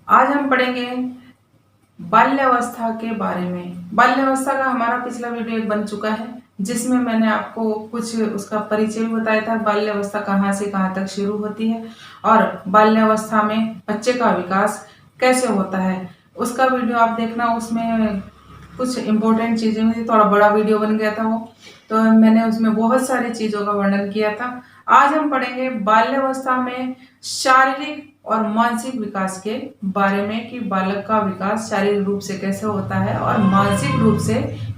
आज हम पढ़ेंगे बाल्यावस्था के बारे में। बाल्यावस्था का हमारा पिछला वीडियो एक बन चुका है, जिसमें मैंने आपको कुछ उसका परिचय भी बताया था। बाल्यावस्था कहाँ से कहाँ तक शुरू होती है और बाल्यावस्था में बच्चे का विकास कैसे होता है, उसका वीडियो आप देखना। उसमें कुछ इम्पोर्टेंट चीज़ें हुई, थोड़ा बड़ा वीडियो बन गया था वो, तो मैंने उसमें बहुत सारी चीज़ों का वर्णन किया था। आज हम पढ़ेंगे बाल्यावस्था में शारीरिक और मानसिक विकास के बारे में कि बालक का विकास शारीरिक रूप से कैसे होता है और मानसिक रूप से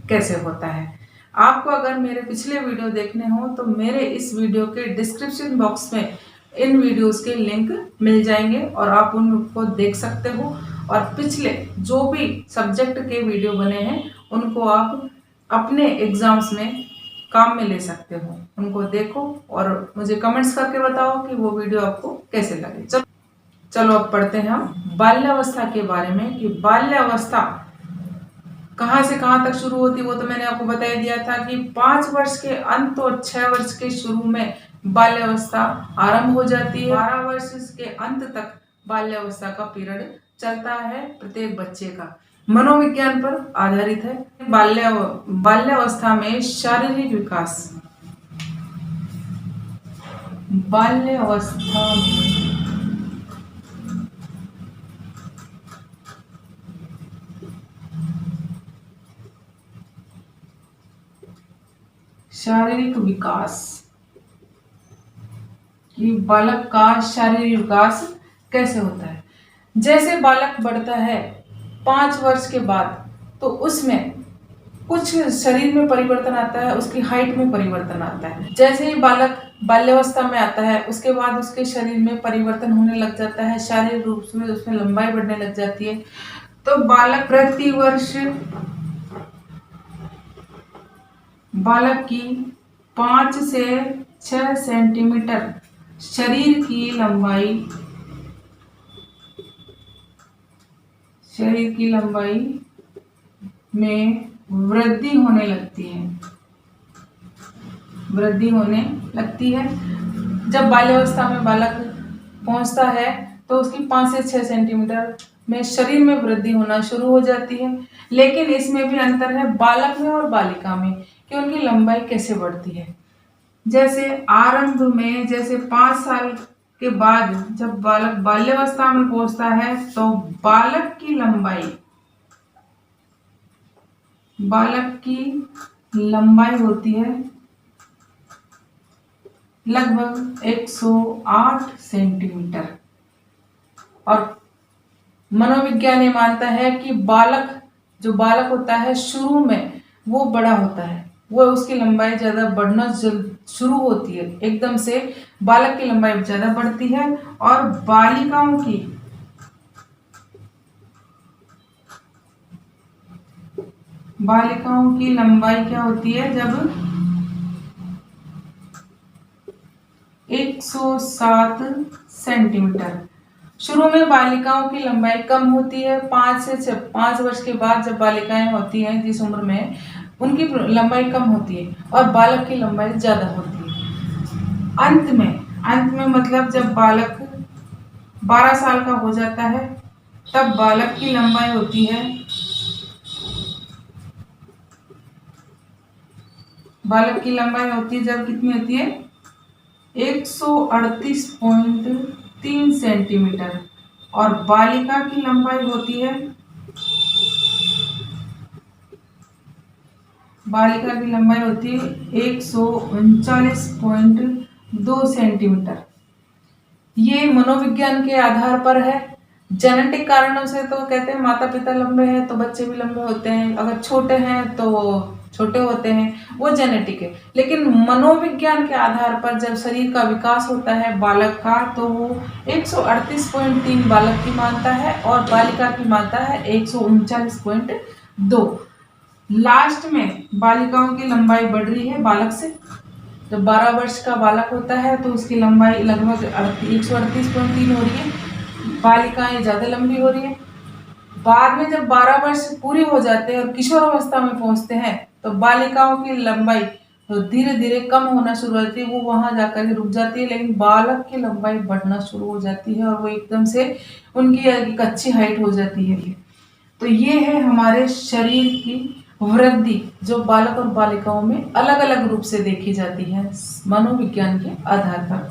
कैसे होता है। आपको अगर मेरे पिछले वीडियो देखने हो तो मेरे इस वीडियो के डिस्क्रिप्शन बॉक्स में इन वीडियोस के लिंक मिल जाएंगे और आप उनको देख सकते हो। और पिछले जो भी सब्जेक्ट के वीडियो बने हैं उनको आप अपने एग्जाम्स में काम में ले सकते हो। उनको देखो और मुझे कमेंट्स करके बताओ कि वो वीडियो आपको कैसे लगे। चलो अब पढ़ते हैं हम बाल्यावस्था के बारे में कि बाल्यावस्था कहाँ से कहाँ तक शुरू होती है। वो तो मैंने आपको बता ही दिया था कि 5 वर्ष के अंत और 6 वर्ष के शुरू में बाल्यावस्था आरंभ हो जाती है। 12 वर्ष के अंत तक बाल्यावस्था का पीरियड चलता है प्रत्येक बच्चे का। मनोविज्ञान पर आधारित है। बाल्यावस्था में शारीरिक विकास। बाल्यावस्था में शारीरिक विकास कि बालक का शारीरिक विकास कैसे होता है। जैसे बालक बढ़ता है 5 वर्ष के बाद, तो उसमें कुछ शरीर में परिवर्तन आता है, उसकी हाइट में परिवर्तन आता है। जैसे ही बालक बाल्यावस्था में आता है उसके बाद उसके शरीर में परिवर्तन होने लग जाता है, शारीरिक रूप में उसमें लंबाई बढ़ने लग जाती है। तो बालक प्रति वर्ष बालक की 5 से 6 सेंटीमीटर शरीर की लंबाई में वृद्धि होने लगती है। जब बाल्यावस्था में बालक पहुंचता है तो उसकी 5 से 6 सेंटीमीटर में शरीर में वृद्धि होना शुरू हो जाती है। लेकिन इसमें भी अंतर है बालक में और बालिका में कि उनकी लंबाई कैसे बढ़ती है। जैसे आरंभ में, जैसे 5 साल के बाद जब बालक बाल्यावस्था में पहुंचता है तो बालक की लंबाई होती है लगभग 108 सेंटीमीटर। और मनोविज्ञान ये मानता है कि जो बालक होता है शुरू में वो बड़ा होता है, वो उसकी लंबाई ज्यादा बढ़ना शुरू होती है। एकदम से बालक की लंबाई ज्यादा बढ़ती है और बालिकाओं की लंबाई क्या होती है जब 107 सेंटीमीटर। शुरू में बालिकाओं की लंबाई कम होती है। 5 वर्ष के बाद जब बालिकाएं होती हैं जिस उम्र में, उनकी लंबाई कम होती है और बालक की लंबाई ज्यादा होती है। अंत में मतलब जब बालक 12 साल का हो जाता है तब बालक की लंबाई होती है जब कितनी होती है 138.3 सेंटीमीटर और बालिका की लंबाई होती है 139.2 सेंटीमीटर। ये मनोविज्ञान के आधार पर है। जेनेटिक कारणों से तो कहते हैं माता पिता लंबे हैं तो बच्चे भी लंबे होते हैं, अगर छोटे हैं तो छोटे होते हैं, वो जेनेटिक है। लेकिन मनोविज्ञान के आधार पर जब शरीर का विकास होता है बालक का, तो वो 138.3 बालक की मानता है और बालिका की मानता है 139.2। लास्ट में बालिकाओं की लंबाई बढ़ रही है बालक से। जब 12 वर्ष का बालक होता है तो उसकी लंबाई लगभग 138.3 हो रही है, बालिकाएं ज्यादा लंबी हो रही है। बाद में जब 12 वर्ष पूरी हो जाते हैं और किशोरावस्था में पहुंचते हैं तो बालिकाओं की लंबाई तो धीरे धीरे कम होना शुरू होती है, वो वहां जाकर के रुक जाती है, लेकिन बालक की लंबाई बढ़ना शुरू हो जाती है और वो एकदम से उनकी एक अच्छी हाइट हो जाती है। तो ये है हमारे शरीर की वृद्धि जो बालक और बालिकाओं में अलग अलग रूप से देखी जाती है मनोविज्ञान के आधार पर।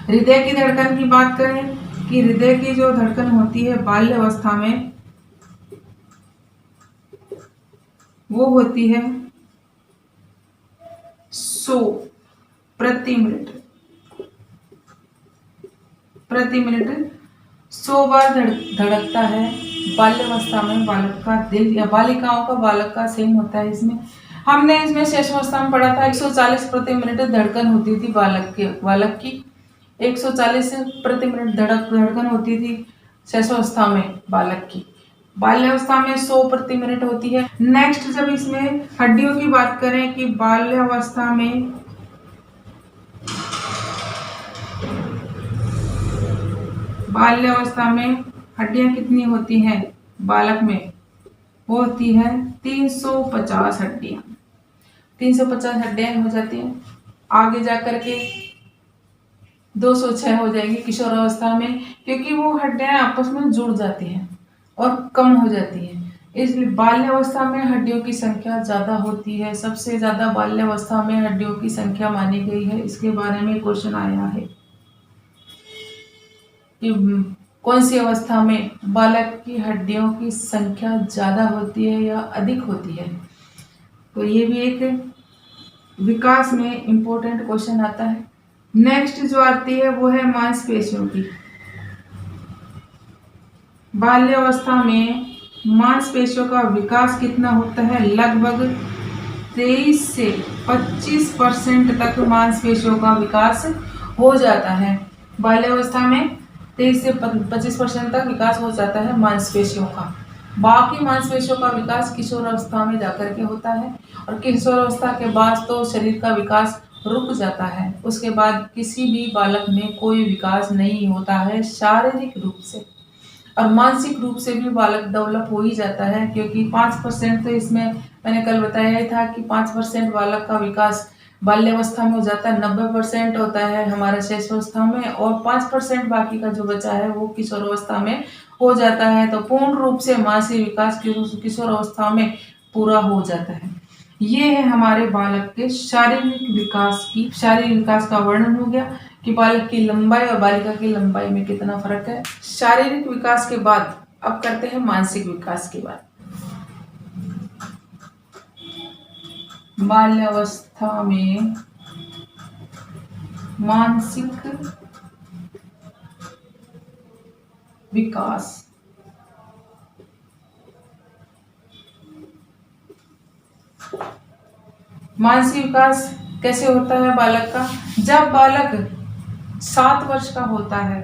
हृदय की धड़कन की बात करें कि हृदय की जो धड़कन होती है बाल्य अवस्था में वो होती है 100 प्रति मिनट 100 बार धड़कता है। बाल्यावस्था में बालक का दिल या बालिकाओं का बालक का सेम होता है। इसमें हमने इसमें शिशुअवस्था में पढ़ा था 140 प्रति मिनट धड़कन होती थी बालक की 140 प्रति मिनट धड़कन होती थी शिशुअवस्था में बालक की। बाल्यावस्था में 100 प्रति मिनट होती है। नेक्स्ट जब इसमें हड्डियों की बात करें कि बाल्यावस्था में हड्डियां कितनी होती हैं बालक में, वो होती है 350 हड्डियां। 350 हड्डियां हो जाती हैं। आगे जाकर के 206 हो जाएंगी किशोरावस्था में, क्योंकि वो हड्डियां आपस में जुड़ जाती हैं और कम हो जाती हैं। इसलिए बाल्यावस्था में हड्डियों की संख्या ज्यादा होती है। सबसे ज्यादा बाल्यावस्था में हड्डियों की संख्या मानी गई है। इसके बारे में क्वेश्चन आया है कि कौन सी अवस्था में बालक की हड्डियों की संख्या ज्यादा होती है या अधिक होती है। तो ये भी एक विकास में इंपॉर्टेंट क्वेश्चन आता है। नेक्स्ट जो आती है वो है मांसपेशियों की। बाल्यावस्था में मांसपेशियों का विकास कितना होता है, लगभग 23 से 25% तक मांसपेशियों का विकास हो जाता है। बाल्यावस्था में 23 से 25% तक विकास हो जाता है मांसपेशियों का। बाकी मांसपेशियों का विकास किशोरावस्था में जाकर के होता है और किशोरावस्था के बाद तो शरीर का विकास रुक जाता है। उसके बाद किसी भी बालक में कोई विकास नहीं होता है शारीरिक रूप से, और मानसिक रूप से भी बालक डेवलप हो ही जाता है, क्योंकि 5% तो इसमें मैंने कल बताया ही था कि 5% बालक का विकास बाल्यावस्था में हो जाता है, 90% होता है हमारा शिशुअवस्था में, और 5% बाकी का जो बचा है वो किशोरावस्था में हो जाता है। तो पूर्ण रूप से मानसिक विकास किशोरावस्था में पूरा हो जाता है। ये है हमारे बालक के शारीरिक विकास का वर्णन हो गया कि बालक की लंबाई और बालिका की लंबाई में कितना फर्क है। शारीरिक विकास के बाद अब करते हैं मानसिक विकास की बात। बाल्यावस्था में मानसिक विकास। मानसिक विकास कैसे होता है बालक का, जब बालक 7 वर्ष का होता है।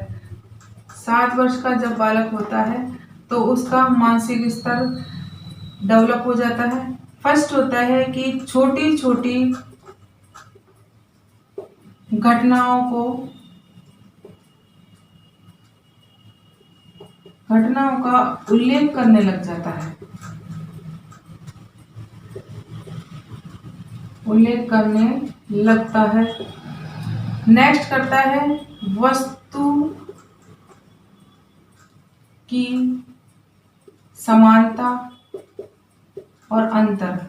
7 वर्ष का जब बालक होता है तो उसका मानसिक स्तर डेवलप हो जाता है। फर्स्ट होता है कि छोटी छोटी घटनाओं का उल्लेख करने लग जाता है। उल्लेख करने लगता है। नेक्स्ट करता है वस्तु की समानता और अंतर।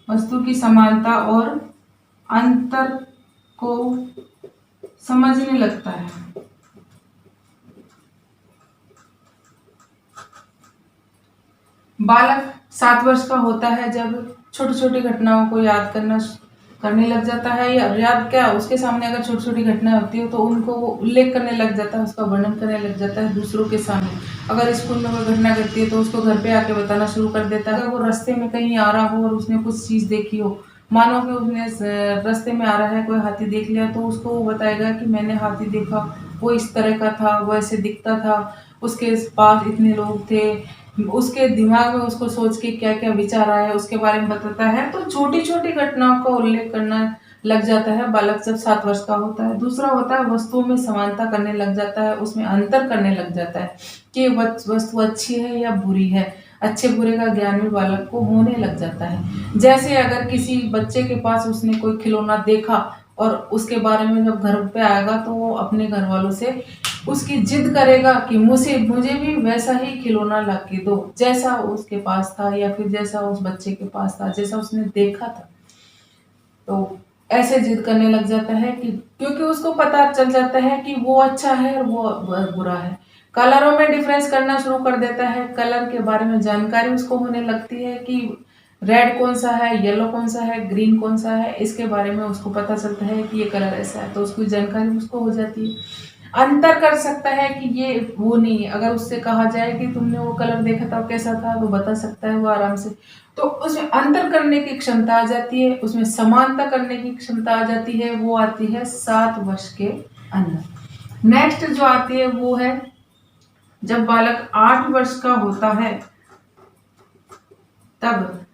वस्तु की समानता और अंतर को समझने लगता है। बालक 7 वर्ष का होता है जब छोटी छोटी घटनाओं को याद करने लग जाता है, या याद क्या, उसके सामने अगर छोटी छोटी घटनाएं होती है तो उनको वो उल्लेख करने लग जाता है, उसका वर्णन करने लग जाता है दूसरों के सामने। अगर स्कूल में कोई घटना घटती है तो उसको घर पे आके बताना शुरू कर देता है। अगर वो रास्ते में कहीं आ रहा हो और उसने कुछ चीज देखी हो, मानो कि उसने रास्ते में आ रहा है कोई हाथी देख लिया, तो उसको वो बताएगा कि मैंने हाथी देखा, वो इस तरह का था, वो ऐसे दिखता था, उसके पास इतने लोग थे, उसके दिमाग में उसको सोच के क्या क्या विचार आया उसके बारे में बताता है। तो छोटी छोटी घटनाओं का उल्लेख करना लग जाता है बालक जब 7 वर्ष का होता है। दूसरा होता है वस्तुओं में समानता करने लग जाता है, उसमें अंतर करने लग जाता है कि वस्तु अच्छी है या बुरी है। अच्छे बुरे का ज्ञान भी बालक को होने लग जाता है। जैसे अगर किसी बच्चे के पास उसने कोई खिलौना देखा और उसके बारे में जब घर पे आएगा तो वो अपने घर वालों से उसकी जिद करेगा कि मुझे मुझे भी वैसा ही खिलौना ला के दो, जैसा उसके पास था या फिर जैसा उस बच्चे के पास था, जैसा उसने देखा था। तो ऐसे जिद करने लग जाता है कि क्योंकि उसको पता चल जाता है कि वो अच्छा है और वो बुरा है। कलरों में डिफरेंस करना शुरू कर देता है, कलर के बारे में जानकारी उसको होने लगती है कि रेड कौन सा है, येलो कौन सा है, ग्रीन कौन सा है, इसके बारे में उसको पता चलता है कि ये कलर ऐसा है, तो उसकी जानकारी उसको हो जाती है। अंतर कर सकता है कि ये वो नहीं है। अगर उससे कहा जाए कि तुमने वो कलर देखा था कैसा था, वो बता सकता है वो आराम से। तो उसमें अंतर करने की क्षमता आ जाती है, उसमें समानता करने की क्षमता आ जाती है। वो आती है 7 वर्ष के अंदर। नेक्स्ट जो आती है वो है जब बालक 8 वर्ष का होता है, तब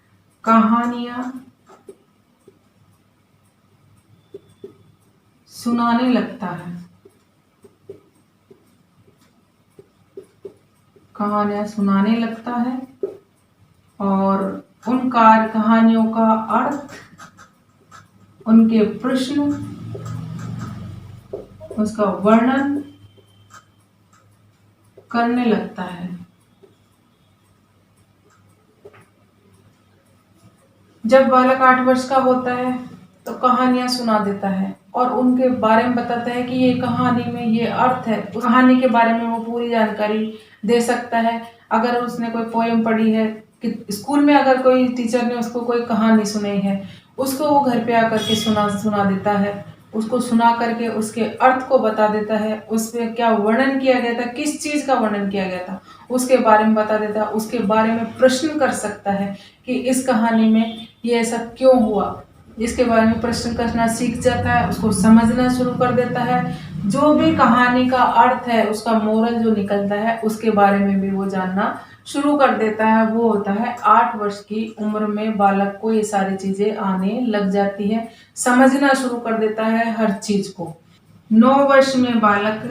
कहानियां सुनाने लगता है। कहानियां सुनाने लगता है और उन कहानियों का अर्थ, उनके प्रश्न, उसका वर्णन करने लगता है। जब बालक 8 वर्ष का होता है तो कहानियां सुना देता है और उनके बारे में बताता है कि ये कहानी में ये अर्थ है। उस कहानी के बारे में वो पूरी जानकारी दे सकता है। अगर उसने कोई पोयम पढ़ी है कि स्कूल में अगर कोई टीचर ने उसको कोई कहानी सुनाई है, उसको वो घर पे आकर के सुना देता है। उसको सुना करके उसके अर्थ को बता देता है, उसमें क्या वर्णन किया गया था, किस चीज का वर्णन किया गया था उसके बारे में बता देता है। उसके बारे में प्रश्न कर सकता है कि इस कहानी में ये ऐसा क्यों हुआ, इसके बारे में प्रश्न करना सीख जाता है, उसको समझना शुरू कर देता है। जो भी कहानी का अर्थ है, उसका मोरल जो निकलता है, उसके बारे में भी वो जानना शुरू कर देता है। वो होता है 8 वर्ष की उम्र में बालक को ये सारी चीजें आने लग जाती है, समझना शुरू कर देता है हर चीज को। 9 वर्ष में बालक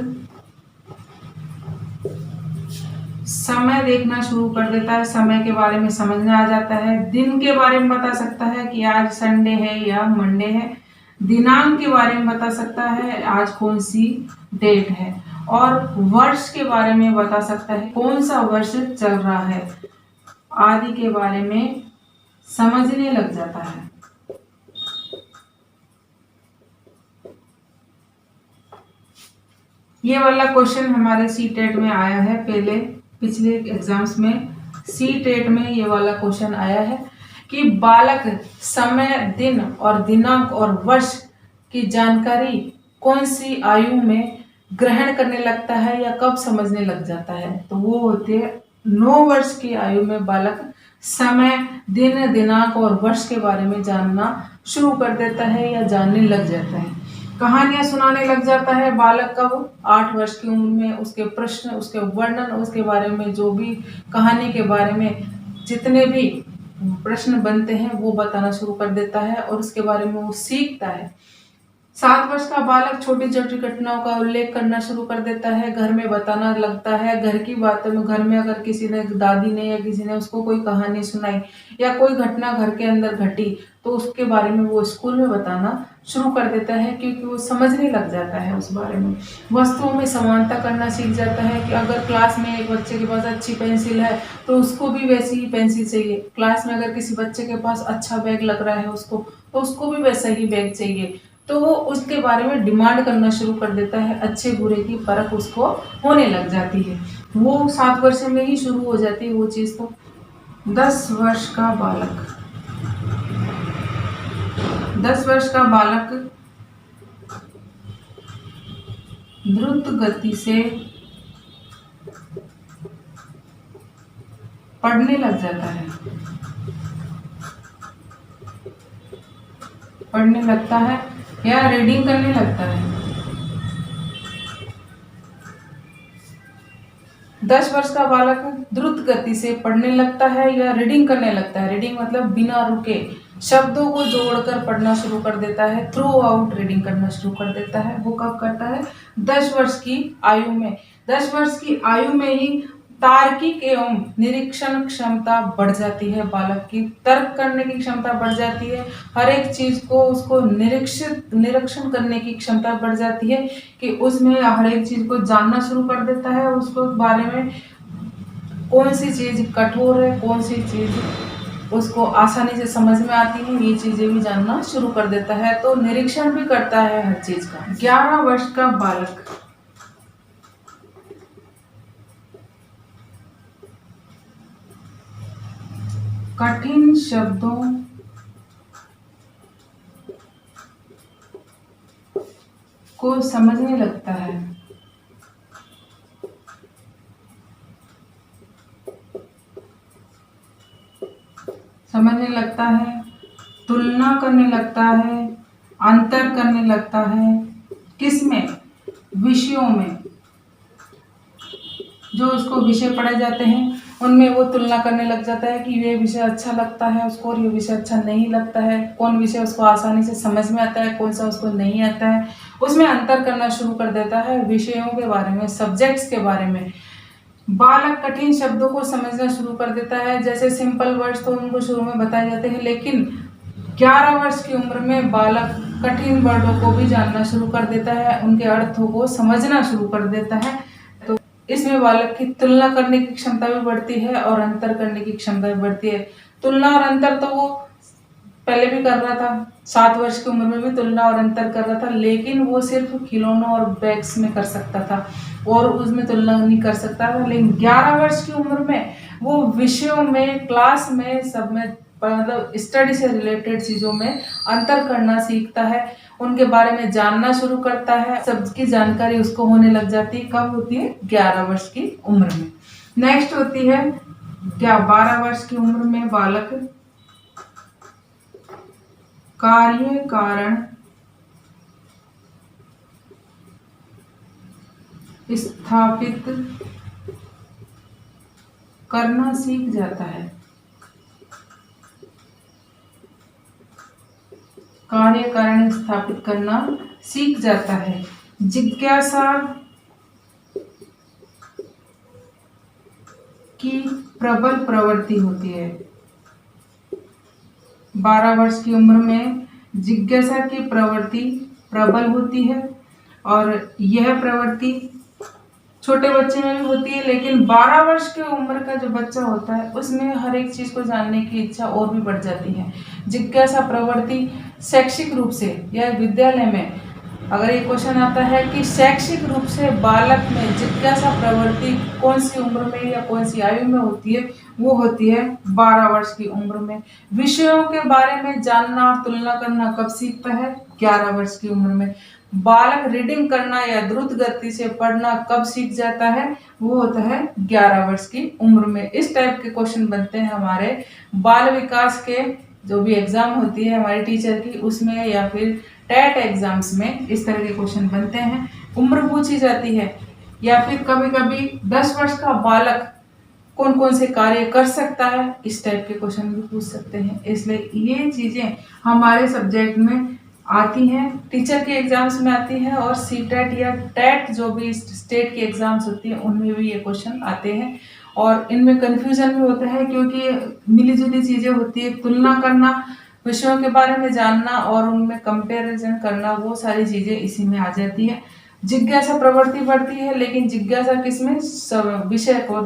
समय देखना शुरू कर देता है, समय के बारे में समझने आ जाता है। दिन के बारे में बता सकता है कि आज संडे है या मंडे है। दिनांक के बारे में बता सकता है आज कौन सी डेट है। और वर्ष के बारे में बता सकता है कौन सा वर्ष चल रहा है, आदि के बारे में समझने लग जाता है। ये वाला क्वेश्चन हमारे सीटेट में आया है, पहले पिछले एग्जाम्स में सीटेट में ये वाला क्वेश्चन आया है कि बालक समय, दिन और दिनांक और वर्ष की जानकारी कौन सी आयु में ग्रहण करने लगता है या कब समझने लग जाता है। तो वो होते है 9 वर्ष की आयु में बालक समय, दिन, दिनांक और वर्ष के बारे में जानना शुरू कर देता है या जानने लग जाता है। कहानियां सुनाने लग जाता है बालक कब, 8 वर्ष की उम्र में। उसके प्रश्न, उसके वर्णन, उसके बारे में जो भी कहानी के बारे में जितने भी प्रश्न बनते हैं वो बताना शुरू कर देता है और उसके बारे में वो सीखता है। 7 वर्ष का बालक छोटी छोटी घटनाओं का उल्लेख करना शुरू कर देता है, घर में बताना लगता है। घर की बातों में, घर में अगर किसी ने, दादी ने या किसी ने उसको कोई कहानी सुनाई या कोई घटना घर के अंदर घटी तो उसके बारे में वो स्कूल में बताना शुरू कर देता है, क्योंकि वो समझने लग जाता है उस बारे में। वस्तुओं में समानता करना सीख जाता है कि अगर क्लास में एक बच्चे के पास अच्छी पेंसिल है तो उसको भी वैसी ही पेंसिल चाहिए। क्लास में अगर किसी बच्चे के पास अच्छा बैग लग रहा है उसको, तो उसको भी वैसा ही बैग चाहिए। तो वो उसके बारे में डिमांड करना शुरू कर देता है, अच्छे बुरे की परख उसको होने लग जाती है। वो 7 वर्ष में ही शुरू हो जाती है वो चीज़। तो 10 वर्ष का बालक, 10 वर्ष का बालक द्रुत गति से पढ़ने लग जाता है, पढ़ने लगता है या रीडिंग करने लगता है। 10 वर्ष का बालक द्रुत गति से पढ़ने लगता है या रीडिंग करने लगता है। रीडिंग मतलब बिना रुके शब्दों को जोड़कर पढ़ना शुरू कर देता है, थ्रू आउट रीडिंग करना शुरू कर देता है। वो कब करता है? 10 वर्ष की आयु में। 10 वर्ष की आयु में ही तार्किक एवं निरीक्षण क्षमता बढ़ जाती है, बालक की तर्क करने की क्षमता बढ़ जाती है, हर एक चीज को उसको निरीक्षण करने की क्षमता बढ़ जाती है कि उसमें हर एक चीज को जानना शुरू कर देता है, उसको बारे में कौन सी चीज कठोर है, कौन सी चीज उसको आसानी से समझ में आती है, ये चीजें भी जानना शुरू कर देता है। तो निरीक्षण भी करता है हर चीज का। 11 वर्ष का बालक कठिन शब्दों को समझने लगता है। समझने लगता है, तुलना करने लगता है, अंतर करने लगता है। किसमें? विषयों में। जो उसको विषय पढ़े जाते हैं उनमें वो तुलना करने लग जाता है कि ये विषय अच्छा लगता है उसको और ये विषय अच्छा नहीं लगता है, कौन विषय उसको आसानी से समझ में आता है, कौन सा उसको नहीं आता है। उसमें अंतर करना शुरू कर देता है विषयों के बारे में, सब्जेक्ट्स के बारे में। बालक कठिन शब्दों को समझना शुरू कर देता है। जैसे सिंपल वर्ड्स तो उनको शुरू में बताए जाते हैं, लेकिन 11 वर्ष की उम्र में बालक कठिन वर्डों को भी जानना शुरू कर देता है, उनके अर्थों को समझना शुरू कर देता है। तो इसमें बालक की तुलना करने की क्षमता भी बढ़ती है और अंतर करने की क्षमता भी बढ़ती है। तुलना और अंतर तो वो पहले भी कर रहा था, 7 वर्ष की उम्र में भी तुलना और अंतर कर रहा था, लेकिन वो सिर्फ खिलौनों और बैग्स में कर सकता था और उसमें तुलना नहीं कर सकता था। लेकिन 11 वर्ष की उम्र में वो विषयों में, क्लास में, सब में, मतलब स्टडी से रिलेटेड चीजों में अंतर करना सीखता है, उनके बारे में जानना शुरू करता है, सबकी जानकारी उसको होने लग जाती है। कब होती है? 11 वर्ष की उम्र में। नेक्स्ट होती है 12 वर्ष की उम्र में बालक कार्य कारण स्थापित करना सीख जाता है। कार्य कारण स्थापित करना सीख जाता है। जिज्ञासा की प्रबल प्रवृत्ति होती है। 12 वर्ष की उम्र में जिज्ञासा की प्रवृत्ति प्रबल होती है और यह प्रवृत्ति छोटे बच्चे में भी होती है, लेकिन 12 वर्ष की उम्र का जो बच्चा होता है उसमें हर एक चीज को जानने की इच्छा और भी बढ़ जाती है। जिज्ञासा प्रवृत्ति शैक्षिक रूप से या विद्यालय में अगर ये क्वेश्चन आता है कि शैक्षिक रूप से बालक में जिज्ञासा प्रवृत्ति कौन सी उम्र में या कौन सी आयु में होती है, वो होती है 12 वर्ष की उम्र में। विषयों के बारे में जानना और तुलना करना कब सीखता है? 11 वर्ष की उम्र में। बालक रीडिंग करना या द्रुत गति से पढ़ना कब सीख जाता है? वो होता है 11 वर्ष की उम्र में। इस टाइप के क्वेश्चन बनते हैं हमारे बाल विकास के जो भी एग्जाम होती है हमारे टीचर की, उसमें या फिर टेट एग्जाम्स में इस तरह के क्वेश्चन बनते हैं। उम्र पूछी जाती है या फिर कभी कभी 10 वर्ष का बालक कौन कौन से कार्य कर सकता है, इस टाइप के क्वेश्चन भी पूछ सकते हैं। इसलिए ये चीजें हमारे सब्जेक्ट में आती हैं, टीचर के एग्जाम्स में आती है और सीटेट या टेट जो भी स्टेट की एग्जाम्स होती है उनमें भी ये क्वेश्चन आते हैं। और इनमें कंफ्यूजन भी होता है क्योंकि मिली-जुली चीजें होती है, तुलना करना, विषयों के बारे में जानना और उनमें कंपैरिजन करना, वो सारी चीजें इसी में आ जाती है। जिज्ञासा प्रवृत्ति बढ़ती है, लेकिन जिज्ञासा किसमें? विषय को,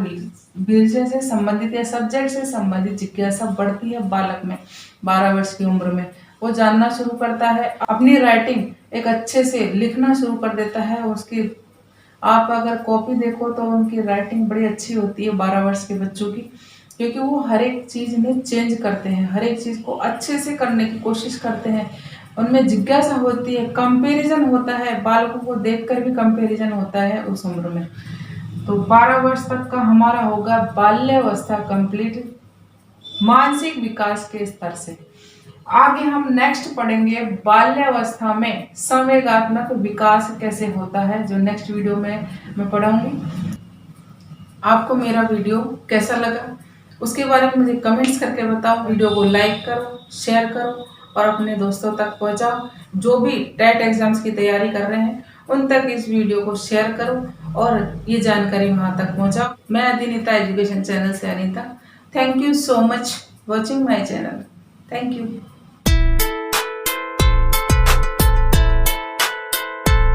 विषय से संबंधित या सब्जेक्ट से संबंधित जिज्ञासा बढ़ती है बालक में 12 वर्ष की उम्र में। वो जानना शुरू करता है, अपनी राइटिंग एक अच्छे से लिखना शुरू कर देता है। उसकी आप अगर कॉपी देखो तो उनकी राइटिंग बड़ी अच्छी होती है 12 वर्ष के बच्चों की, क्योंकि वो हर एक चीज में चेंज करते हैं, हर एक चीज को अच्छे से करने की कोशिश करते हैं। उनमें जिज्ञासा होती है, कंपैरिजन होता है, बालकों को देखकर भी कंपैरिजन होता है उस उम्र में। तो 12 वर्ष तक का हमारा होगा बाल्यावस्था कंप्लीट, मानसिक विकास के स्तर से। आगे हम नेक्स्ट पढ़ेंगे बाल्यावस्था में संवेगात्मक विकास कैसे होता है, जो नेक्स्ट वीडियो में मैं पढ़ाऊंगी। आपको मेरा वीडियो कैसा लगा उसके बारे में मुझे कमेंट्स करके बताओ। वीडियो को लाइक करो, शेयर करो और अपने दोस्तों तक पहुंचाओ। जो भी टेट एग्जाम्स की तैयारी कर रहे हैं उन तक इस वीडियो को शेयर करो और ये जानकारी वहाँ तक पहुँचाओ। मैं अदिनिता एजुकेशन चैनल से Anita. Thank you so much watching my channel. Thank you.